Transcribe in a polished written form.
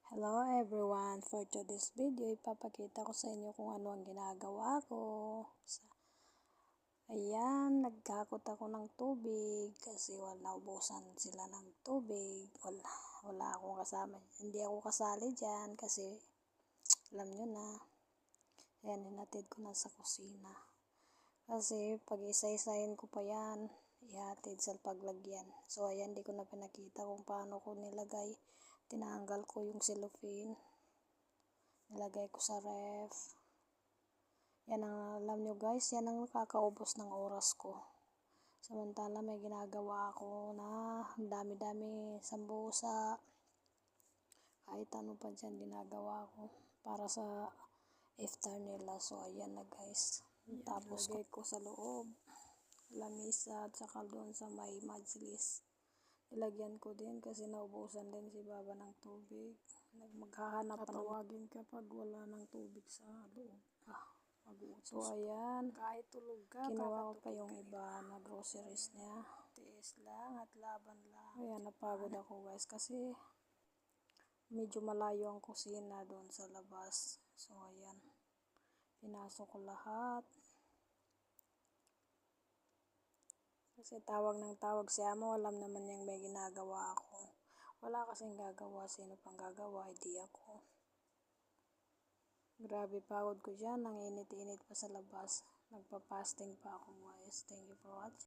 Hello everyone! For today's video, ipapakita ko sa inyo kung ano ang ginagawa ko. Ayan, nagkakot ako ng tubig kasi naubusan sila ng tubig. Wala akong kasama. Hindi ako kasali dyan kasi alam nyo na. Ayan, hinatid ko na sa kusina. Kasi pag isa-isahin ko pa yan, ihatid sa paglagyan. So ayan, di ko na pinakita kung paano ko nilagay. Tinanggal ko yung cellophane, nilagay ko sa ref. Yan ang alam nyo guys, yan ang nakakaubos ng oras ko. Samantala may ginagawa ako na dami-dami sambusa, kahit ano pa dyan ginagawa ko para sa iftar nila. So ayan na guys, tapos lagay ko sa loob, lamisa at saka doon sa may majlis. Ilagyan ko din kasi naubusan din si Baba ng tubig. Maghahanap pa tawagin kapag wala ng tubig sa loob. So ayan, kahit tulog ka, kinuha ko pa yung iba na groceries niya. Tiis lang at laban lang. Ayan, napagod ako guys kasi medyo malayo ang kusina doon sa labas. So ayan, pinasok ko lahat. Kasi tawag ng tawag si Amo, alam naman niyang may ginagawa ako. Wala kasing gagawa, sino pang gagawa, hindi ako. Grabe pagod ko dyan, ang init-init pa sa labas. Nagpa-fasting pa ako guys. Thank you for watching.